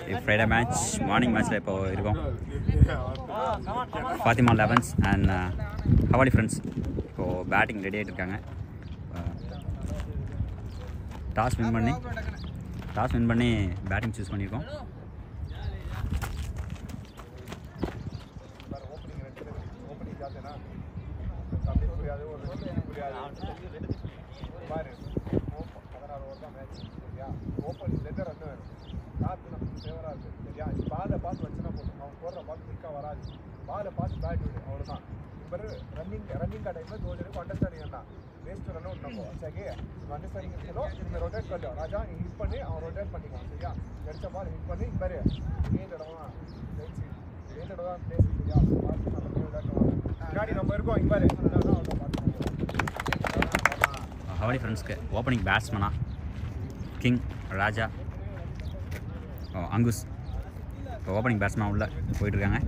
Friday match, morning match la ipo irukom. Fatima 11s and Havali friends ipo batting ready ஆயிட்டு இருக்காங்க. Toss win பண்ணி batting choose பண்ணியிருக்கோம். Running का time में दो जने को अंडरस्टैंडिंग करना वेस्ट रन आउट नको सके अंडरस्टैंडिंग करो इनमें रोटेट कर लो राजा हिट பண்ணி அவன் रोटेट பண்ணிக்கோ சரியா எடுத்த பால் ஹிட் பண்ணி இம்பரே ஏண்டடவா ஏண்டடவா பிளேஸ் சரியா பால் நம்ம விளையாடுறோம் गाड़ी नंबर को இம்பரே ஹவாலி ஃப்ரெண்ட்ஸ்க்கு ஓப்பனிங் பேட்ஸ்மனா கிங் ராஜா அங்குஸ் ஓப்பனிங் பேட்ஸ்மேன் உள்ள போயிட்டு இருக்காங்க.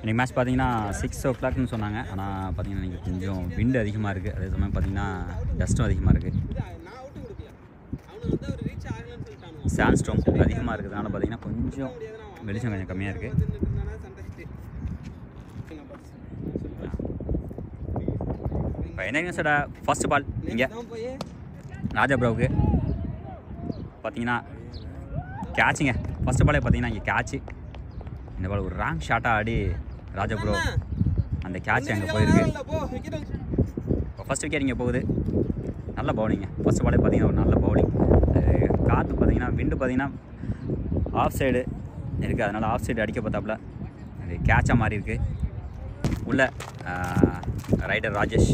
இன்றைக்கி மேட்ச் பார்த்தீங்கன்னா 6 o'clock சொன்னாங்க. ஆனால் பார்த்தீங்கன்னா இன்றைக்கி கொஞ்சம் விண்டு அதிகமாக இருக்குது. அதே சமயம் பார்த்தீங்கன்னா டஸ்ட்டும் அதிகமாக இருக்குது. சாண்ட் ஸ்டோம் அதிகமாக இருக்கிறதுனால பார்த்தீங்கன்னா கொஞ்சம் வெளிச்சம் கொஞ்சம் கம்மியாக இருக்குது. இப்போ என்ன சார் ஃபர்ஸ்ட் பால் இங்கே ராஜா ப்ரோவுக்கு பார்த்தீங்கன்னா கேட்சுங்க. ஃபஸ்ட்டு பாலே பார்த்தீங்கன்னா இங்கே கேட்சு. இந்த பால் ஒரு ராங் ஷாட்டாக ஆடி ராஜா ப்ரோ அந்த கேட்ச் அங்கே போயிருக்கு. இப்போ ஃபஸ்ட் விக்கெட் இங்கே போகுது. நல்ல பவுலிங்க. ஃபஸ்ட்டு பாலே பார்த்தீங்கன்னா ஒரு நல்ல பவுலிங். காற்று பார்த்தீங்கன்னா விண்டு பார்த்தீங்கன்னா ஆஃப் சைடு இருக்குது. அதனால் ஆஃப் சைடு அடிக்க பார்த்தாப்புல அது கேட்சாக மாறி இருக்குது. உள்ள ரைடர் ராஜேஷ்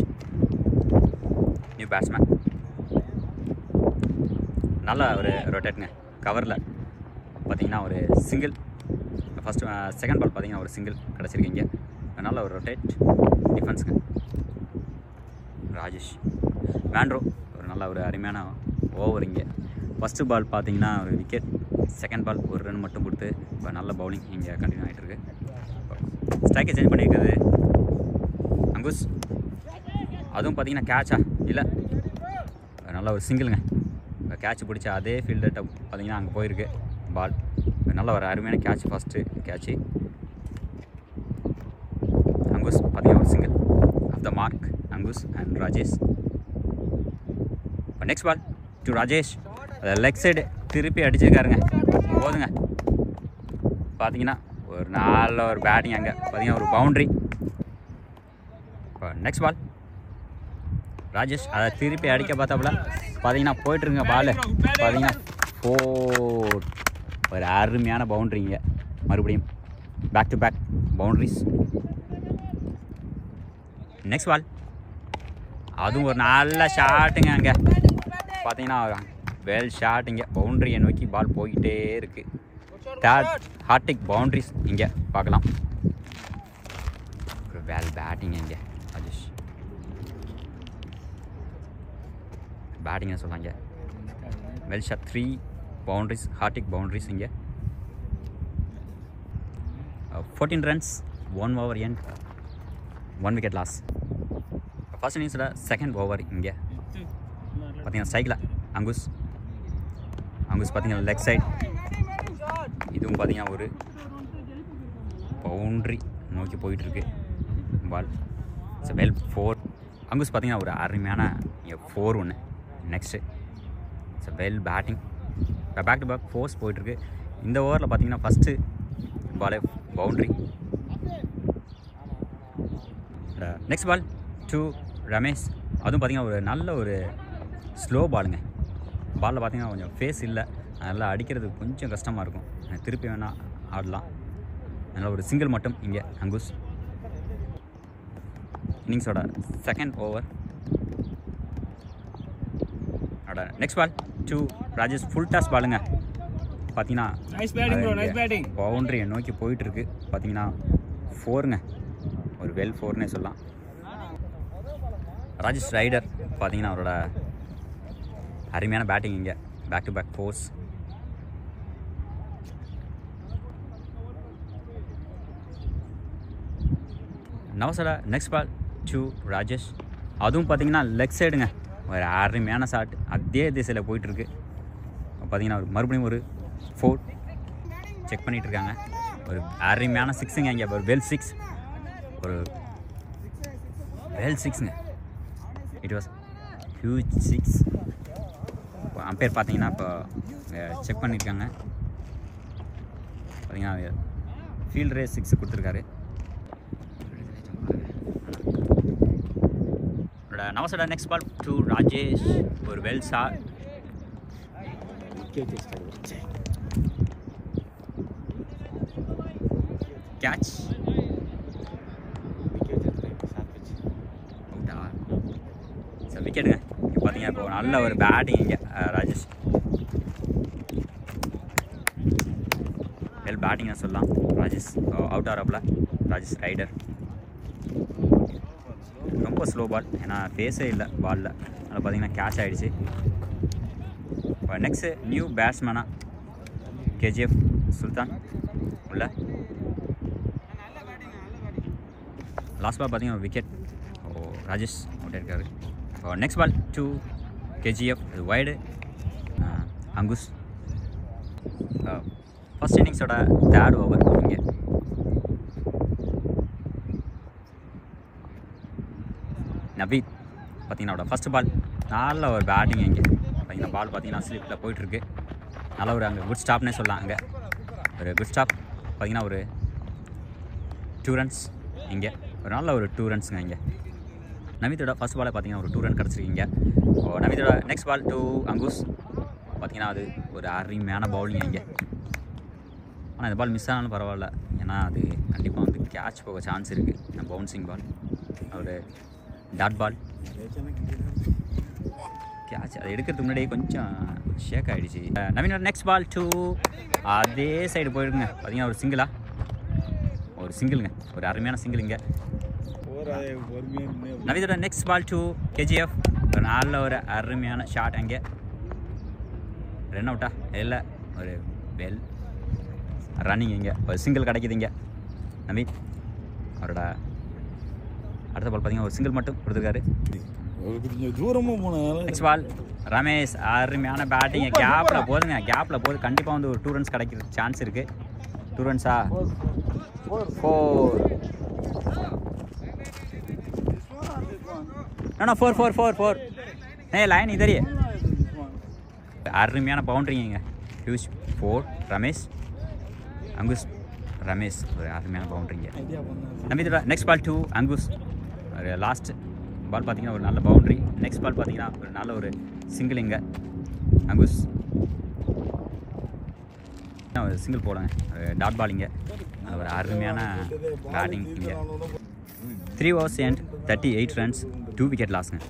நியூ பேட்ஸ்மேன் நல்ல ஒரு ரொட்டேட்டுங்க. கவரில் பார்த்தீங்கன்னா ஒரு சிங்கிள். ஃபஸ்ட்டு செகண்ட் பால் பார்த்தீங்கன்னா ஒரு சிங்கிள் கிடச்சிருக்கீங்க. நல்ல ஒரு ரொட்டேட் டிஃபென்ஸுங்க. ராஜேஷ் வேண்ட்ரோ ஒரு நல்ல ஒரு அருமையான ஓவர். இங்கே ஃபஸ்ட்டு பால் பார்த்தீங்கன்னா ஒரு விக்கெட், செகண்ட் பால் ஒரு ரன் மட்டும் கொடுத்து இப்போ நல்ல பவுலிங் இங்கே கண்டினியூ ஆகிட்டு இருக்கு. ஸ்ட்ரைக்கை சேஞ்ச் பண்ணியிருக்குது அங்குஸ். அதுவும் பார்த்தீங்கன்னா கேட்சா இல்லை நல்ல ஒரு சிங்கிளுங்க. கேட்ச் பிடிச்ச அதே ஃபீல்டர்கிட்ட பார்த்தீங்கன்னா அங்கே போயிருக்கு பால். நல்ல ஒரு அருமையான கேட்ச். ஃபஸ்ட்டு கேட்சு அங்குஸ் பார்த்தீங்கன்னா ஒரு single off the mark Ankush and Rajesh. இப்போ next ball to Rajesh. Leg side திருப்பி அடிச்சிருக்காருங்க. போதுங்க. பார்த்தீங்கன்னா ஒரு நல்ல ஒரு பேட்டிங். அங்கே பார்த்தீங்கன்னா ஒரு பவுண்ட்ரி. இப்போ நெக்ஸ்ட் பால் ராஜேஷ் அதை திருப்பி அடிக்க பார்த்தாப்புல பார்த்தீங்கன்னா போயிட்டுருங்க பால். பார்த்தீங்கன்னா 4 ஒரு அருமையான பவுண்ட்ரிங்க. மறுபடியும் back to back boundaries. Next ball அதுவும் ஒரு நல்ல ஷாட்டுங்க. அங்கே பார்த்தீங்கன்னா வெல் ஷாட்டுங்க. பவுண்ட்ரியை நோக்கி பால் போய்கிட்டே இருக்குது. தேர்ட் ஹார்டிக் பவுண்ட்ரிஸ் இங்கே பார்க்கலாம். வெல் பேட்டிங்க இங்கே ராஜேஷ். பேட்டிங்னு சொன்னாங்க. Well shot 3 boundaries Hardik boundaries இங்கே. 14 runs 1 over end 1 wicket loss. First இன்னிங்ஸில் செகண்ட் ஓவர் இங்கே பார்த்தீங்கன்னா ஸ்ட்ரைக்கில் அங்குஸ் பார்த்தீங்கன்னா லெக் சைட். இதுவும் பார்த்தீங்கன்னா ஒரு பவுண்ட்ரி நோக்கி போயிட்டுருக்கு பால். இட்ஸ் வெல் 4 அங்குஸ் பார்த்தீங்கன்னா ஒரு அருமையான 4 ஒன்று. Next it's well batting. இப்போ பேக் டு பேக் ஃபோர்ஸ் போயிட்டுருக்கு. இந்த ஓவரில் பார்த்தீங்கன்னா ஃபஸ்ட்டு பாலே boundary. Next ball to Ramesh. அதுவும் பார்த்தீங்கன்னா ஒரு நல்ல ஒரு ஸ்லோ பாலுங்க. பாலில் பார்த்தீங்கன்னா கொஞ்சம் ஃபேஸ் இல்லை. நல்லா அடிக்கிறதுக்கு கொஞ்சம் கஷ்டமாக இருக்கும். திருப்பி வேணால் ஆடலாம். நல்ல ஒரு சிங்கிள் மட்டும் இங்கே அங்குஸ். இன்னிங்ஸோட second over. Next ball to Rajesh. Full toss பாலுங்க. பார்த்தீங்கன்னா பவுண்ட்ரியை நோக்கி போயிட்டுருக்கு. பார்த்தீங்கன்னா 4ங்க. ஒரு வெல் 4னே சொல்லலாம். ராஜேஷ் ரைடர் பார்த்தீங்கன்னா அவரோட அருமையான பேட்டிங் இங்கே. Back to back fours. நவசரா நெக்ஸ்ட் பால் டு ராஜேஷ். அதுவும் பார்த்தீங்கன்னா லெக் சைடுங்க. ஒரு அருமையான ஷாட் அதே திசையில் போயிட்டுருக்கு. பார்த்தீங்கன்னா மறுபடியும் ஒரு 4 செக் பண்ணிகிட்டு இருக்காங்க. ஒரு அருமையான சிக்ஸுங்க இங்கே, ஒரு வெல் சிக்ஸ், ஒரு வெல் சிக்ஸுங்க. It was huge six. இப்போ அம்பையர் பார்த்தீங்கன்னா இப்போ செக் பண்ணியிருக்காங்க. பார்த்தீங்கன்னா ஃபீல்டரே 6 கொடுத்துருக்காரு. நவசடா நெக்ஸ்ட் பால் டு ராஜேஷ், ஒரு வெல் ஷாட். கேட்ச் அவுட்டா? சார் விக்கெட்டுங்க. இப்போ பார்த்தீங்கன்னா இப்போ நல்ல ஒரு பேட்டிங் இங்கே ராஜேஷ், வெல் பேட்டிங்னு சொல்லலாம். ராஜேஷ் அவுட் ஆகிறாப்புல. ராஜேஷ் ரைடர் ரொம்ப ஸ்லோ பால், ஏன்னா ஃபேஸே இல்லை பாலில், அதில் பார்த்தீங்கன்னா கேட்ச் ஆகிடுச்சு. இப்போ நெக்ஸ்ட்டு நியூ பேட்ஸ்மேனா கேஜிஎஃப் சுல்தான் உள்ள. லாஸ்ட் பால் பார்த்தீங்கன்னா விக்கெட். ராஜேஷ் அவுட் இருக்காரு. இப்போ நெக்ஸ்ட் பால் டு கேஜிஎஃப், இது வைடு. அங்குஸ் ஃபர்ஸ்ட் இன்னிங்ஸோட 3rd ஓவர் இங்கே. நவீத் பார்த்தீங்கன்னா ஃபஸ்ட்டு பால் நல்ல ஒரு பேட்டிங் இங்கே. பார்த்தீங்கன்னா பால் பார்த்தீங்கன்னா ஸ்லிப்பில் போயிட்டுருக்கு. நல்ல ஒரு அங்கே குட் ஸ்டாப்னே சொல்லலாம். அங்கே ஒரு குட் ஸ்டாப். பார்த்தீங்கன்னா ஒரு 2 ரன்ஸ் இங்கே, ஒரு நல்ல ஒரு 2 ரன்ஸுங்க இங்கே. நவீத்தோட ஃபஸ்ட் பாலை பார்த்தீங்கன்னா ஒரு 2 ரன் கிடச்சிருக்கீங்க. நவீத்தோட நெக்ஸ்ட் பால் டு அங்குஸ். பார்த்தீங்கன்னா அது ஒரு அருமையான பவுலிங் இங்கே. ஆனால் இந்த பால் மிஸ் ஆனாலும் பரவாயில்ல, ஏன்னா அது கண்டிப்பாக வந்து கேட்ச் போக சான்ஸ் இருக்குது. பவுன்சிங் பால், ஒரு டாட் பால் கேட்ச். அதை எடுக்கிறதுக்கு முன்னாடியே கொஞ்சம் ஷேக் ஆகிடுச்சு. நவீனோட நெக்ஸ்ட் பால் டு அதே சைடு போயிருக்குங்க. பார்த்தீங்கன்னா ஒரு சிங்கிளா, ஒரு சிங்கிளுங்க, ஒரு அருமையான சிங்கிள் இங்கே. நவீனோட நெக்ஸ்ட் பால் டு கேஜிஎஃப், ஒரு நல்ல ஒரு அருமையான ஷாட் அங்கே. ரன் அவுட்டா இல்லை, ஒரு வெல் ரன்னிங் இங்கே, ஒரு சிங்கிள் கிடைக்குது இங்கே. நவீத் அவரோட அடுத்த பால் பார்த்தீங்கன்னா ஒரு சிங்கிள் மட்டும் கொடுத்துருக்காரு. நெக்ஸ்ட் பால் ரமேஷ், அருமையான பேட்டிங். கேப்பில் போதுங்க, கேப்பில் போது. கண்டிப்பாக வந்து ஒரு 2 ரன்ஸ் கிடைக்கிற சான்ஸ் இருக்குது. 2 ரன்ஸா? 4. ना 4 नहीं लाइन इधर ही है. அருமையான பவுண்டரிங்க. ஹியூஜ் 4 ரமேஷ் அங்குஸ். ரமேஷ் ஒரு அருமையான பவுண்டரிங்க. நம்பிதோட நெக்ஸ்ட் பால் 2 அங்குஸ். ஒரு லாஸ்ட் பால் பார்த்தீங்கன்னா ஒரு நல்ல பவுண்டரி. நெக்ஸ்ட் பால் பார்த்தீங்கன்னா ஒரு நல்ல ஒரு சிங்கிள் இங்கே. அங்குஸ் ஒரு சிங்கிள் போடுங்க, டாட் பால் இங்கே. ஒரு அருமையான பேட்டிங் இங்கே. 3 overs and 38 runs, 2 wicket லாஸ்ங்க.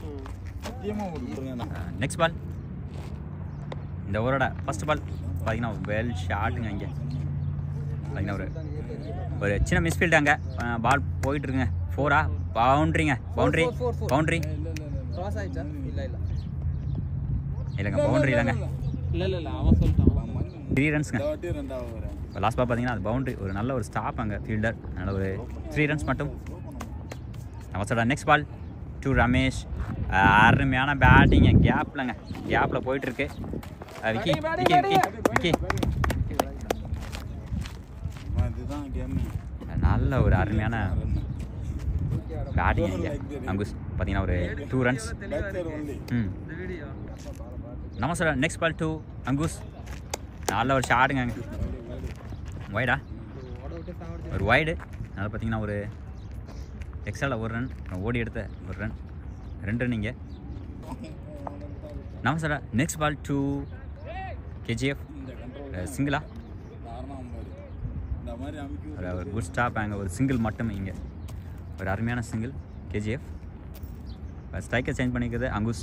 Next பால் இந்த ஓவரோட ஃபஸ்ட் பால் பார்த்தீங்கன்னா வெல் ஷாட்டுங்க இங்கே. பார்த்தீங்கன்னா ஒரு சின்ன மிஸ்ஃபீல்டு அங்கே. பால் போயிட்டுருக்குங்க. 4 பவுண்ட்ரிங்க. பவுண்ட்ரி இல்லைங்க, பவுண்ட்ரி இல்லைங்க, 3 ரன்ஸுங்க. இப்போ லாஸ்ட் பால் பார்த்தீங்கன்னா அது பவுண்ட்ரி. ஒரு நல்ல ஒரு ஸ்டாப் அங்கே ஃபீல்டர். நல்ல ஒரு 3 ரன்ஸ் மட்டும். நம்ம நெக்ஸ்ட் பால் டு ரமேஷ், அருமையான பேட்டிங்க. கேப்லங்க, கேப்பில் போயிட்டுருக்கு. விக்கி விக்கி விக்கி விக்கி நல்ல ஒரு அருமையான பேட்டிங் இங்கே. அங்குஸ் பார்த்தீங்கன்னா ஒரு 2 ரன்ஸ். நம்ம நெக்ஸ்ட் பால் டு அங்குஸ், நல்ல ஒரு ஷாட்டுங்க அங்கே. வைடா, ஒரு வைடு. அதனால் பார்த்தீங்கன்னா ஒரு எக்ஸ்ட்ராவில் 1 ரன், ஓடி எடுத்த 1 ரன், 2 ரன் இங்கே. நம்ம நெக்ஸ்ட் பால் டு கேஜிஎஃப், சிங்கிளா, ஒரு குட் ஸ்டாப் அங்கே. ஒரு சிங்கிள் மட்டும் இங்கே, ஒரு அருமையான சிங்கிள் கேஜிஎஃப். ஸ்ட்ரைக்கர் சேஞ்ச் பண்ணிக்கிறது அங்குஸ்.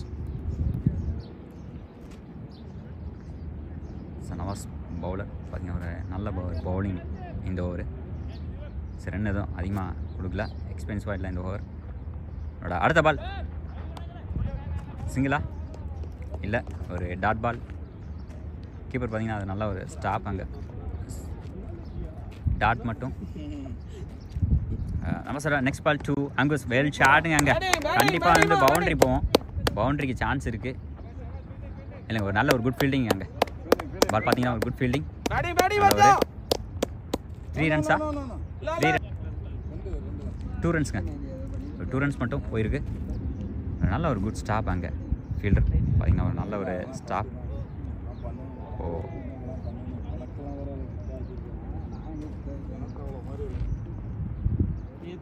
நவாஸ் பவுலர் பார்த்தீங்கன்னா ஒரு நல்ல பவுலிங் இந்த ஓவர். சரி, ரன் எதுவும் அதிகமாக கொடுக்கல, எக்ஸ்பென்சிவாக இல்லை இந்த ஓவர். அடுத்த பால் சிங்கிளா இல்லை, ஒரு டாட் பால். கீப்பர் பார்த்தீங்கன்னா அது நல்ல ஒரு ஸ்டாப் அங்கே, டாட் மட்டும். நம்ம next ball to Angus, well ஷாட்டுங்க அங்கே. கண்டிப்பாக வந்து பவுண்ட்ரி போவோம், பவுண்ட்ரிக்கு சான்ஸ் இருக்குது இல்லைங்க. ஒரு நல்ல ஒரு குட் ஃபீல்டிங் அங்கே. பால் பார்த்தீங்கன்னா ஒரு குட் ஃபீல்டிங். 3 ரன்ஸா 2 ரன்ஸுங்க. 2 ரன்ஸ் மட்டும் போயிருக்கு. நல்ல ஒரு குட் ஸ்டாப் அங்கே ஃபீல்டர் பார்த்தீங்கன்னா ஒரு நல்ல ஒரு ஸ்டாப். ஓ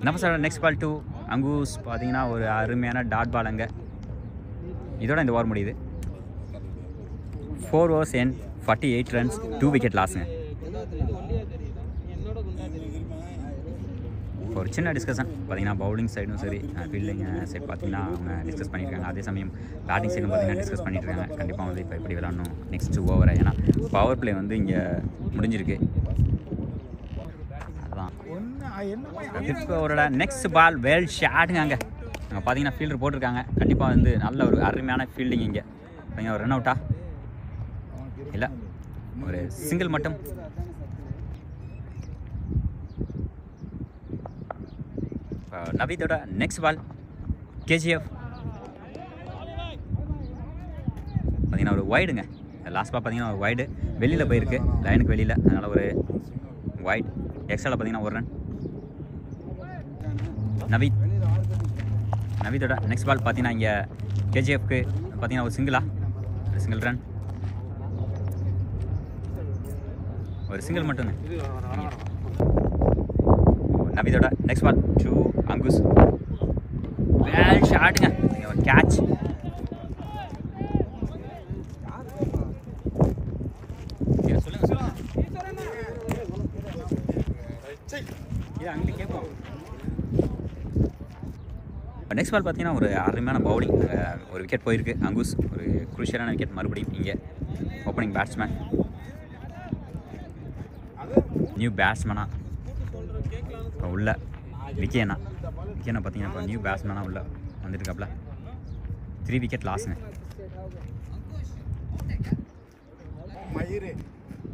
நம்ம சார் நெக்ஸ்ட் பால் 2 அங்கூஸ் பார்த்தீங்கன்னா ஒரு அருமையான டாட் பால் அங்கே. இதோட இந்த ஓவர் முடியுது. 4 overs and 48 runs 2 wicket லாஸுங்க. ஒரு சின்ன டிஸ்கஷன் பார்த்தீங்கன்னா பவுலிங் சைடும் சரி ஃபீல்டிங் சைடு பார்த்தீங்கன்னா அவங்க டிஸ்கஸ் பண்ணியிருக்காங்க. அதே சமயம் பேட்டிங் சைடும் பார்த்தீங்கன்னா டிஸ்கஸ் பண்ணிட்டு இருக்காங்க. கண்டிப்பாக வந்து இப்போ எப்படி விளாடணும் நெக்ஸ்ட் ஓவரை, ஏன்னா பவர் பிளே வந்து இங்கே முடிஞ்சிருக்கு. அதுதான் ஃபிஃப்த் ஓவரோட நெக்ஸ்ட் பால் வேல் ஷாட்டுங்க. அங்கே பார்த்தீங்கன்னா ஃபீல்டர் போட்டிருக்காங்க. கண்டிப்பாக வந்து நல்ல ஒரு அருமையான ஃபீல்டிங் இங்கே பார்த்தீங்கன்னா ஒரு ரன் அவுட்டா இல்லை, ஒரு சிங்கிள் மட்டும். நவீதோட நெக்ஸ்ட் பால் கேஜிஎஃப் பார்த்தீங்கன்னா ஒரு வைடுங்க. லாஸ்ட் பால் பார்த்தீங்கன்னா ஒரு வைடு வெளியில் போயிருக்கு, லைனுக்கு வெளியில். அதனால் ஒரு வைட். எக்ஸ்ட்ராவில் பார்த்தீங்கன்னா ஒரு ரன். நவீதோட நெக்ஸ்ட் பால் பார்த்தீங்கன்னா இங்கே கேஜிஎஃப்க்கு பார்த்தீங்கன்னா ஒரு சிங்கிள் ரன், ஒரு சிங்கிள் மட்டுங்க. நவீதோட நெக்ஸ்ட் பால் 2 அங்குஸ் வேல் ஷாட்டுங்க. ஒரு கேட்ச். நெக்ஸ்ட் பால் பார்த்தீங்கன்னா ஒரு அருமையான பவுலிங். ஒரு விக்கெட் போயிருக்கு அங்குஸ். ஒரு குரூஷியலான விக்கெட் மறுபடியும் இங்கே. ஓப்பனிங் பேட்ஸ்மேன், நியூ பேட்ஸ்மேனா உள்ள விக்கேனா பார்த்தீங்கன்னா இப்போ நியூ பேட்ஸ்மேனாக உள்ள வந்துருக்காப்புல. 3 wicket லாஸுங்க.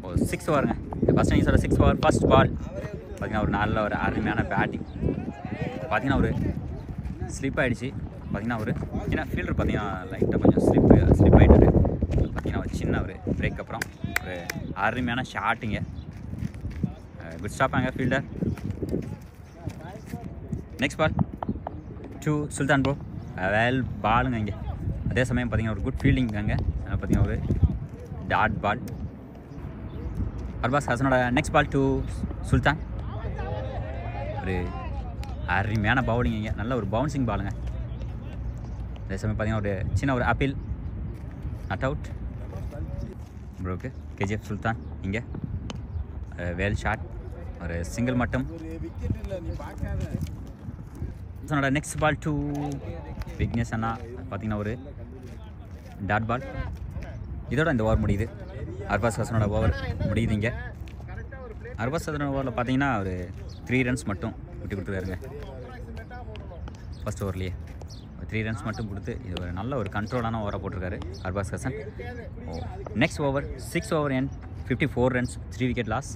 ஓ 6 ஓவருங்க. ஃபஸ்ட் இன்னிங்ஸோட 6 ஓவர் ஃபர்ஸ்ட் பால் பார்த்தீங்கன்னா ஒரு நல்ல ஒரு அருமையான பேட்டிங். பார்த்தீங்கன்னா ஒரு ஸ்லிப் ஆகிடுச்சு. பார்த்தீங்கன்னா ஒரு ஏன்னா ஃபீல்டர் பார்த்தீங்கன்னா லைட்டாக கொஞ்சம் ஸ்லிப் ஆகிட்டாரு. பார்த்தீங்கன்னா ஒரு சின்ன ஒரு பிரேக் அப்புறம் ஒரு அருமையான ஷாட்டுங்க. குட் ஸ்டாப்பாங்க ஃபீல்டர். நெக்ஸ்ட் பால் 2 சுல்தான் ப்ரோ வேல் பாலுங்க இங்கே. அதே சமயம் பார்த்தீங்கன்னா ஒரு குட் ஃபீல்டிங் அங்கே. பார்த்தீங்கன்னா ஒரு டாட் பால். அர்பாஸ் ஹசனோட நெக்ஸ்ட் பால் 2 சுல்தான். ஒரு அருமையான பவுலிங் இங்கே. நல்ல ஒரு பவுன்சிங் பாலுங்க. அதே சமயம் பார்த்தீங்கன்னா ஒரு சின்ன ஒரு அப்பீல் நாட் அவுட் ப்ரோக்கு. கேஜிஎஃப் சுல்தான் இங்கே வேல் ஷாட், ஒரு சிங்கிள் மட்டும். நெக்ஸ்ட் பால் 2 விக்னேஷ் அண்ணா பார்த்தீங்கன்னா ஒரு டாட் பால். இதோட இந்த ஓவர் முடியுது. அர்பாஸ் ஹசனோட ஓவர் முடியுது இங்கே. அர்பாஸ் ஹசனோட ஓவரில் பார்த்தீங்கன்னா ஒரு 3 runs மட்டும் விட்டு கொடுத்துருக்காருங்க. ஃபர்ஸ்ட் ஓவர்லேயே 3 runs மட்டும் கொடுத்து இது ஒரு நல்ல ஒரு கண்ட்ரோலான ஓவராக போட்டிருக்காரு Arbaaz Hasan. Next over 6 over and 54 runs 3 wicket loss.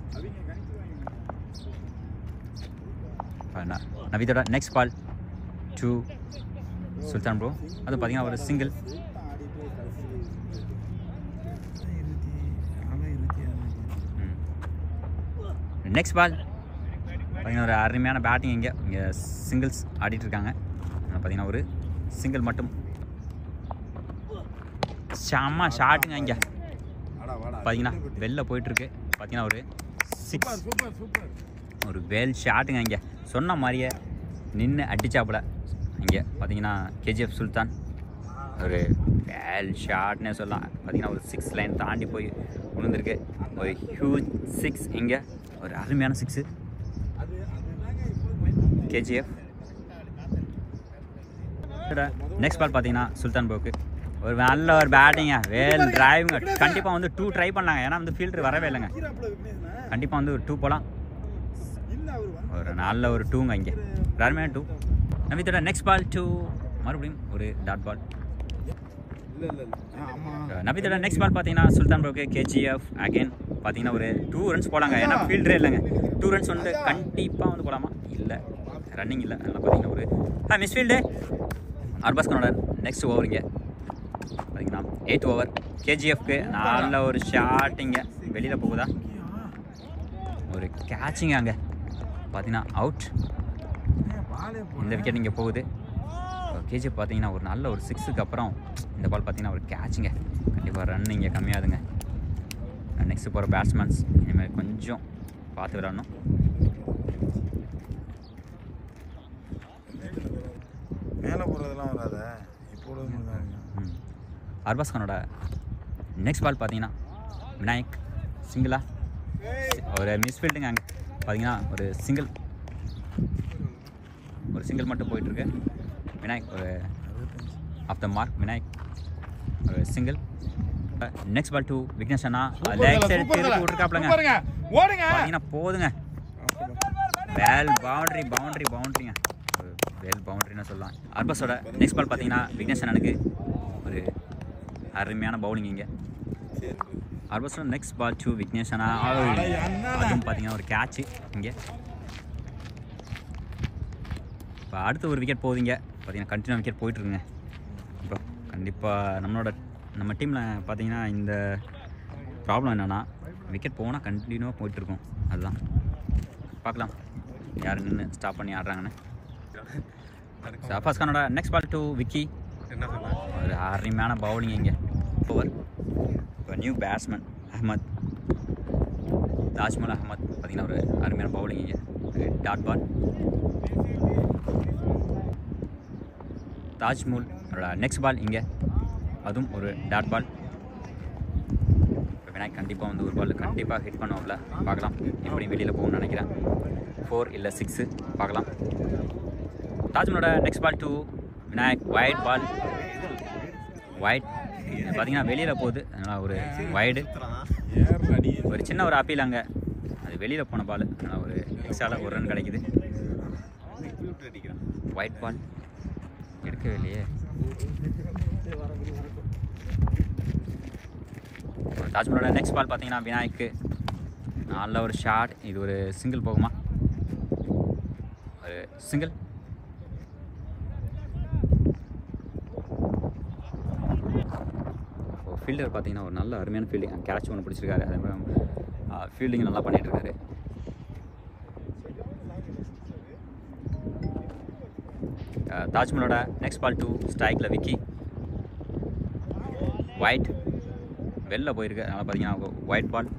நவீதோட நெக்ஸ்ட் பால் 2 சுல்தான் ப்ரோ. அது பார்த்தீங்கன்னா ஒரு சிங்கிள். நெக்ஸ்ட் பால் பார்த்தீங்கன்னா ஒரு அருமையான பேட்டிங் இங்கே சிங்கிள்ஸ் ஆடிட்டுருக்காங்க. பார்த்தீங்கன்னா ஒரு சிங்கிள் மட்டும். செம்ம ஷாட்டுங்க இங்கே. பார்த்தீங்கன்னா வெளில போயிட்டுருக்கு. பார்த்தீங்கன்னா ஒரு 6 ஒரு வேல் ஷாட்டுங்க இங்கே. சொன்ன மாதிரியே நின்று அடித்தாப்புல இங்கே. பார்த்தீங்கன்னா கேஜிஎஃப் சுல்தான் ஒரு வேல் ஷாட்னே சொல்லலாம். பார்த்தீங்கன்னா ஒரு 6 லைன் தாண்டி போய் விழுந்திருக்கு. ஒரு ஹியூஜ் 6 இங்கே. ஒரு அருமையான 6 கேஜிஎஃப். நெக்ஸ்ட் பால் பார்த்தீங்கன்னா சுல்தான் ப்ரோக்கு ஒரு நல்ல ஒரு பேட்டிங்க. வேல் டிரைவிங்க. கண்டிப்பாக வந்து 2 ட்ரை பண்ணாங்க. ஏன்னா வந்து ஃபீல்டர் வரவே இல்லைங்க. கண்டிப்பாக வந்து ஒரு 2 போகலாம். ஒரு நல்ல ஒரு 2ங்க இங்கே. அருமையான 2. நவீதோட நெக்ஸ்ட் பால் 2 மறுபடியும் ஒரு டாட் பால். நவீதோட நெக்ஸ்ட் பால் பார்த்தீங்கன்னா சுல்தான் ப்ரோக்கு கேஜிஎஃப் அகைன். பார்த்தீங்கன்னா ஒரு 2 runs போகலாங்க. ஏன்னா ஃபீல்டரே இல்லைங்க. 2 runs வந்து கண்டிப்பாக வந்து போகலாமா? இல்லை, ரன்னிங் இல்லை. அதனால் பார்த்தீங்கன்னா ஒரு மிஸ்ஃபீல்டு. அர்பாஸ் கானோட நெக்ஸ்ட் ஓவருங்க பார்த்தீங்கன்னா 8th over கேஜிஎஃப்க்கு நல்ல ஒரு ஷாட்டிங்க. வெளியில் போகுதா? ஒரு கேட்சிங்க அங்கே பார்த்தீங்கன்னா அவுட். இந்த விக்கெட் இங்கே போகுது. கேஜிஎஃப் பார்த்தீங்கன்னா ஒரு நல்ல ஒரு 6க்கு அப்புறம் இந்த பால் பார்த்தீங்கன்னா ஒரு கேட்சிங்க. கண்டிப்பாக ரன் இங்கே கம்மியாகுதுங்க. நெக்ஸ்ட் போகிற பேட்ஸ்மேன்ஸ் இனிமேல் கொஞ்சம் பார்த்து விளாடணும். மேலே போகிறதெல்லாம் வராத இப்போது. அர்பாஸ் கானோட நெக்ஸ்ட் பால் பார்த்தீங்கன்னா விநாயக் சிங்கிளா ஒரு மிஸ்ஃபீல்டுங்க. அங்கே பார்த்தீங்கன்னா ஒரு சிங்கிள் மட்டும் போயிட்டுருக்கு. விநாயக் ஒரு ஆஃப் த மார்க். விநாயக் ஒரு single. Next ball to Vignesh அண்ணா லெக் சைடு திருப்பி விட்டுருக்காப்லங்க. பார்த்தீங்கன்னா போதுங்க. வேல் பவுண்டரிங்க. வேல் பவுண்டரின்னு சொல்லலாம். அர்பாஸோட நெக்ஸ்ட் பால் பார்த்தீங்கன்னா விக்னேஷ் அண்ணனுக்கு ஒரு அருமையான பவுலிங் இங்கே. அர்பாஸோட நெக்ஸ்ட் பால் டு விக்னேஷ் அண்ணா. அதுவும் பார்த்தீங்கன்னா ஒரு கேட்சு இங்கே. இப்போ அடுத்து ஒரு விக்கெட் போகுதுங்க. பார்த்தீங்கன்னா கண்டினியூ விக்கெட் போயிட்டுருக்குங்க. இப்போ கண்டிப்பாக நம்ம டீமில் பார்த்தீங்கன்னா இந்த ப்ராப்ளம் என்னென்னா விக்கெட் போனால் கண்டினியூவாக போயிட்டுருக்கும். அதுதான் பார்க்கலாம் யார் நின்று ஸ்டாப் பண்ணி ஆடுறாங்கன்னு. அர்பாஸ் கானோட நெக்ஸ்ட் பால் டு விக்கி. ஒரு அருமையான பவுலிங் இங்கே. ஓவர் இப்போ நியூ பேட்ஸ்மேன் அஹமத் தாஜ்மல் அஹமத் பார்த்தீங்கன்னா ஒரு அருமையான பவுலிங் இங்கே. Dot ball. தாஜ்முல் நெக்ஸ்ட் பால் இங்கே. அதுவும் ஒரு டாட் பால். இப்போ விநாயக் கண்டிப்பாக வந்து ஒரு பால் கண்டிப்பாக ஹிட் பண்ணுவோம்ல. பார்க்கலாம் எப்படி வெளியில் போகணும்னு நினைக்கிறேன். 4 இல்லை 6 பார்க்கலாம். தாஜ்மலோட next ball to Vinayak wide ball. Wide பார்த்தீங்கன்னா வெளியில் போகுது. அதனால் ஒரு வைடு. ஒரு சின்ன ஒரு அப்பீல் அங்கே. அது வெளியில் போன பால். அதனால் ஒரு எக்ஸ்ட்ரால ஒரு ரன் கிடைக்குது. ஒயிட் பால் எடுக்கவே இல்லையே. தாஜ்மலோட நெக்ஸ்ட் பால் பார்த்தீங்கன்னா விநாயக்கு நல்ல ஒரு ஷாட். இது ஒரு சிங்கிள் போகுமா? ஒரு சிங்கிள். ஃபீல்டர் பார்த்தீங்கன்னா ஒரு நல்ல அருமையான ஃபீல்டிங். கேட்ச் ஒன்று பிடிச்சிருக்காரு. அதே மாதிரி ஃபீல்டிங் நல்லா பண்ணிகிட்ருக்காரு. தாஜ்மலோட நெக்ஸ்ட் பால் டு ஸ்ட்ரைக்கில் விக்கி. ஒயிட் வெளில போயிருக்கு. அதனால் பார்த்தீங்கன்னா ஒயிட் பால்.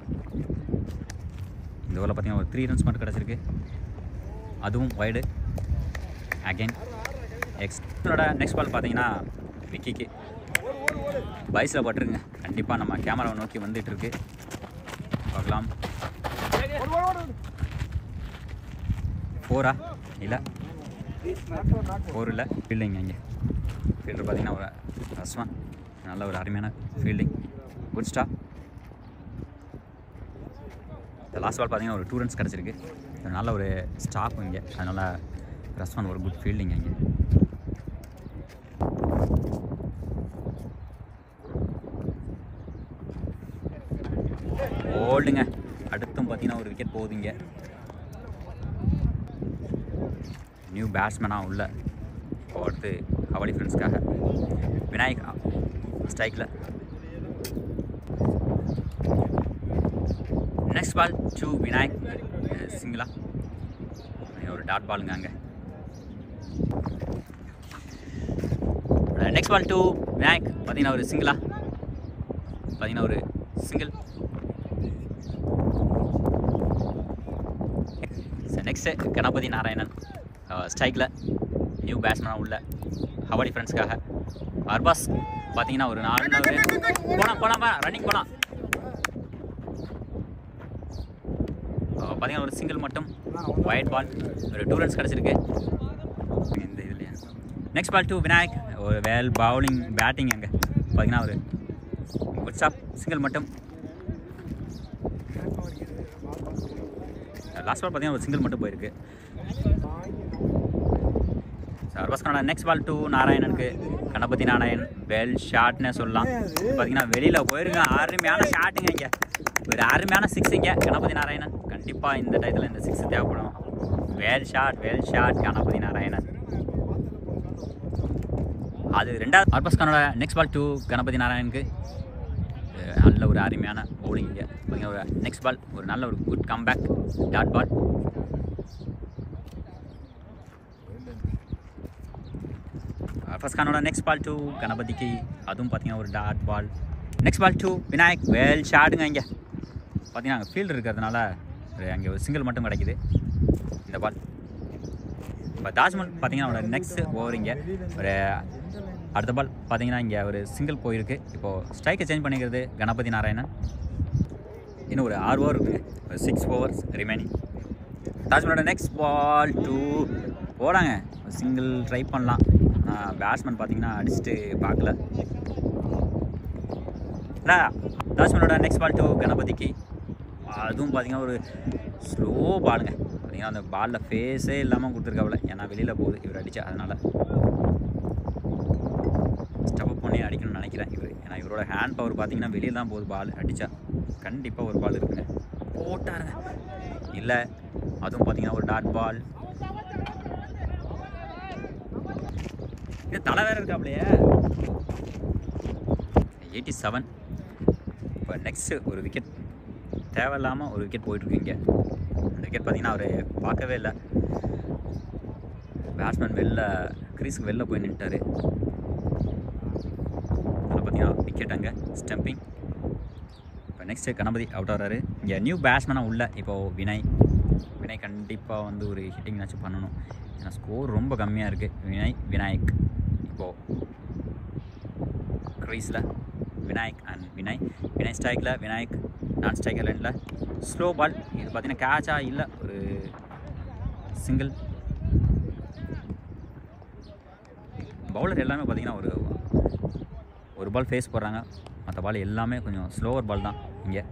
இந்த ஓவரில் பார்த்தீங்கன்னா ஒரு 3 ரன்ஸ் மட்டும் கிடச்சிருக்கு. அதுவும் வைடு. அகெயின் எக்ஸ்டோட நெக்ஸ்ட் பால் பார்த்தீங்கன்னா விக்கிக்கு பைஸில் பட்டுருங்க. கண்டிப்பாக நம்ம கேமராவை நோக்கி வந்துட்டுருக்கு. பார்க்கலாம். 4 இல்லை 4 இல்லை. ஃபீல்டிங் இங்கே ஃபீல்டர் பார்த்தீங்கன்னா ஒரு ரஸ்வான் நல்ல ஒரு அருமையான ஃபீல்டிங். Good stop. இந்த லாஸ்ட் பால் பார்த்தீங்கன்னா ஒரு 2 ரன்ஸ் கிடச்சிருக்கு. நல்ல ஒரு ஸ்டாப் இங்கே. அதனால் ரஸ்வான் ஒரு குட் ஃபீல்டிங் இங்கே. ஓல்டுங்க. அடுத்தும் பார்த்தீங்கன்னா ஒரு விக்கெட் போகுதுங்க. நியூ பேட்ஸ்மேனாக உள்ள இப்போ அடுத்து கபடி ஃப்ரெண்ட்ஸ்க்காக விநாயக் ஸ்ட்ரைக்கில். நெக்ஸ்ட் பால் டு விநாயக் சிங்கிளா ஒரு டாட் பாலுங்க அங்கே. நெக்ஸ்ட் பால் டு விநாயக் பார்த்தீங்கன்னா ஒரு சிங்கிளா. பார்த்தீங்கன்னா ஒரு சிங்கிள். நெக்ஸ்ட்டு கணபதி நாராயணன் ஸ்ட்ரைக்கில் நியூ பேட்ஸ்மேனாக உள்ள கபடி ஃப்ரெண்ட்ஸ்க்காக. அர்பாஸ் பார்த்தீங்கன்னா ஒரு 4 போனாமா ரன்னிங் போகலாம். பார்த்தீங்கன்னா ஒரு சிங்கிள் மட்டும். White ball. ஒரு 2 ரன்ஸ் கிடச்சிருக்கு இந்த இதுலையே. நெக்ஸ்ட் பால் டு விநாயக் ஒரு வேல் பவுலிங் பேட்டிங் அங்கே. பார்த்தீங்கன்னா ஒரு குட் ஸ்டாப். சிங்கிள் மட்டும். லாஸ்ட் பால் பார்த்தீங்கன்னா ஒரு சிங்கிள் மட்டும் போயிருக்கு. அர்பாஸ்கான நெக்ஸ்ட் பால் டு நாராயணனுக்கு. கணபதி நாராயண் வெல் ஷாட்னே சொல்லலாம். பார்த்தீங்கன்னா வெளியில் போயிருங்க. அருமையான ஷாட்டுங்க இங்கே. ஒரு அருமையான 6 இங்கே கணபதி நாராயணன். கண்டிப்பாக இந்த டயத்தில் இந்த 6 தேவைப்படும். வேல் ஷாட் கணபதி நாராயணன். அது ரெண்டாவது. அர்பாஸ்கானோட நெக்ஸ்ட் பால் டு கணபதி நாராயணுக்கு. நல்ல ஒரு அருமையான பவுலிங் இங்கே பார்த்தீங்கன்னா ஒரு நெக்ஸ்ட் பால் ஒரு நல்ல ஒரு good comeback dot ball. First கானோட நெக்ஸ்ட் பால் டு கணபதிக்கு, அதுவும் பார்த்தீங்கன்னா ஒரு dot ball. Next ball to Vinayak, well ஷாட்டுங்க. இங்கே பார்த்தீங்கன்னா அங்கே ஃபீல்டு இருக்கிறதுனால அங்கே ஒரு சிங்கிள் மட்டும் கிடைக்குது இந்த பால். இப்போ தாஜ்மல் பார்த்தீங்கன்னா அவரோட நெக்ஸ்ட் ஓவரிங்க ஒரு அடுத்த பால் பார்த்தீங்கன்னா இங்கே ஒரு சிங்கிள் போயிருக்கு. இப்போது ஸ்ட்ரைக்கை சேஞ்ச் பண்ணிக்கிறது கணபதி நாராயணன். இன்னும் ஒரு 6 ஓவர் இருக்குங்க, ஒரு 6 ஓவர்ஸ் ரிமைனிங். தாஜ்மலோட நெக்ஸ்ட் பால் டூ போடாங்க, சிங்கிள் ட்ரை பண்ணலாம். பேட்ஸ்மேன் பார்த்தீங்கன்னா அடிச்சுட்டு பார்க்கல. இல்லை தாஜ்மலோட நெக்ஸ்ட் பால் டூ கணபதிக்கு, அதுவும் பார்த்தீங்கன்னா ஒரு ஸ்லோ பாலுங்க. பார்த்தீங்கன்னா அந்த பாலில் ஃபேஸே இல்லாமல் கொடுத்துருக்காப்புல, ஏன்னா வெளியில் போகுது இவர் அடித்தா. அதனால் ஸ்டப் பண்ணி அடிக்கணும்னு நினைக்கிறேன் இவர், ஏன்னா இவரோட ஹேண்ட் பவர் பார்த்தீங்கன்னா வெளியில் தான் போகுது. பால் அடித்தா கண்டிப்பாக ஒரு பால் இருக்குங்க, போட்டாருங்க. இல்லை அதுவும் பார்த்தீங்கன்னா ஒரு டாட் பால். இது தலை வேறு இருக்காப்லையே. 87. இப்போ நெக்ஸ்ட்டு ஒரு விக்கெட் தேவையில்லாமல் ஒரு விக்கெட் போயிட்டுருக்கு இங்கே. அந்த விக்கெட் பார்த்தீங்கன்னா அவர் பார்க்கவே இல்லை. பேட்ஸ்மேன் வெளில க்ரீஸுக்கு வெளில போய் நின்ட்டார். அதில் பார்த்தீங்கன்னா விக்கெட் அங்கே ஸ்டம்பிங். இப்போ நெக்ஸ்ட்டு கணபதி அவுட் ஆகிறாரு. இங்கே நியூ பேட்ஸ்மேனாக உள்ள இப்போது வினய் கண்டிப்பாக வந்து ஒரு ஹிட்டிங்னாச்சும் பண்ணணும், ஏன்னா ஸ்கோர் ரொம்ப கம்மியாக இருக்குது. விநாயக் இப்போது க்ரீஸில் விநாயக் அண்ட் வினய் ஸ்ட்ரைக்கில், விநாயக் நான் ஸ்ட்ரைக்கர் லைனில். ஸ்லோ பால் இது பார்த்தீங்கன்னா கேட்சா இல்லை, ஒரு சிங்கிள். பவுலர் எல்லாமே பார்த்தீங்கன்னா ஒரு பால் ஃபேஸ் போடுறாங்க, மற்ற பால் எல்லாமே கொஞ்சம் ஸ்லோவர் பால் தான் இங்கே.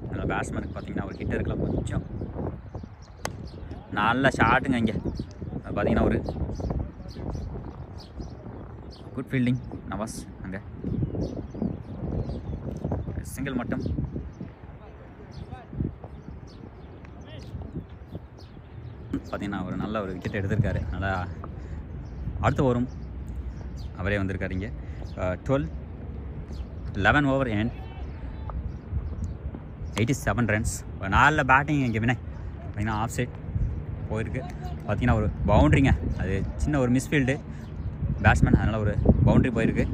அதனால் பேட்ஸ்மேனுக்கு பார்த்தீங்கன்னா ஒரு ஹிட் இருக்கலாம் கொஞ்சம். நல்ல ஷாட்டுங்க இங்கே பார்த்தீங்கன்னா ஒரு குட் ஃபீல்டிங் நவாஸ். அங்கே சிங்கிள் மட்டும். பார்த்தீங்கன்னா ஒரு நல்ல ஒரு விக்கெட் எடுத்திருக்காரு. அதனால் அடுத்த ஓவரும் அவரே வந்திருக்காரு இங்கே. 11 ஓவர் அண்ட் 87 ரன்ஸ். நல்ல பேட்டிங் இங்கே வினய். பார்த்தீங்கன்னா ஆஃப் சைட் போயிருக்கு. பார்த்தீங்கன்னா ஒரு பவுண்ட்ரிங்க, அது சின்ன ஒரு மிஸ்ஃபீல்டு பேட்ஸ்மேன், அதனால் ஒரு பவுண்ட்ரி போயிருக்கு.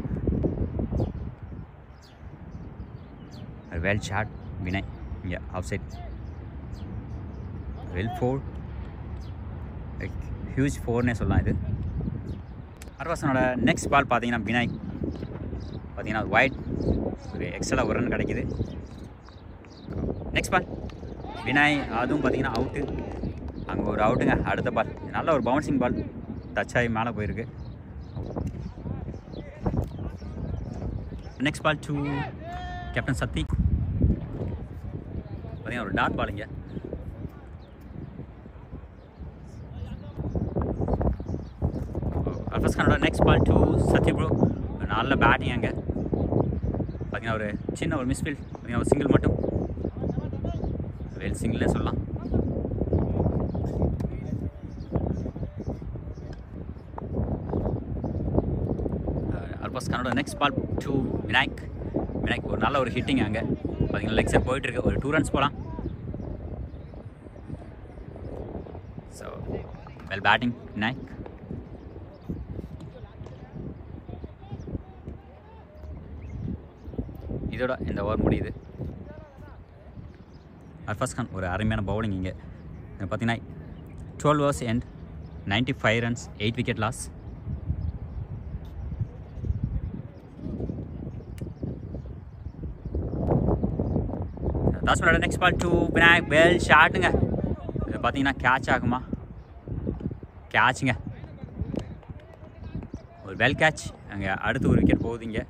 வெல் ஷாட் வினய் இங்கே ஆஃப் சைட். வெல் 4, ஹியூஜ் 4னே சொல்லலாம் இது. அர்வாசனோட நெக்ஸ்ட் பால் பார்த்தீங்கன்னா வினய் பார்த்தீங்கன்னா ஒயிட், ஒரு எக்ஸ்ட்ரா ஒரு ரன் கிடைக்கிது. நெக்ஸ்ட் பால் வினய், அதுவும் பார்த்தீங்கன்னா அவுட்டு. அங்கே ஒரு அவுட்டுங்க. அடுத்த பால் நல்ல ஒரு பவுன்சிங் பால், டச் ஆகி மேலே போயிருக்கு. Next ball to captain Sathi. பார்த்தீங்கன்னா ஒரு டாட் பால் இங்கே. அல்ஃபஸ் கானோட next ball to Sathi bro. நல்ல பேட்டிங் அங்கே. பார்த்தீங்கன்னா ஒரு சின்ன ஒரு மிஸ்ஃபீல்ட், பார்த்தீங்கன்னா ஒரு சிங்கிள் மட்டும். வெல் சிங்கிள்னே சொல்லலாம். அல்ஃபஸ் கானோட நெக்ஸ்ட் பால் டு விநாயக் ஒரு நல்ல ஒரு ஹிட்டிங் அங்கே. பார்த்தீங்கன்னா லெக் சைட் போயிட்டுருக்கு, ஒரு 2 ரன்ஸ் போகலாம். So well batting Vinayak. இதோட இந்த ஓவர் முடியுது. அல்ஃபஸ் கான் ஒரு அருமையான பவுலிங் இங்கே. பார்த்தீங்கன்னா 12 overs and 95 runs, 8 wicket loss. தாஸ்மனோட next ball to Vinayak, well ஷாட்டுங்க. இது பார்த்தீங்கன்னா கேட்ச் ஆகுமா? கேட்சுங்க, ஒரு வெல் கேட்ச். அங்கே அடுத்து ஒரு விக்கெட் போகுது இங்கே.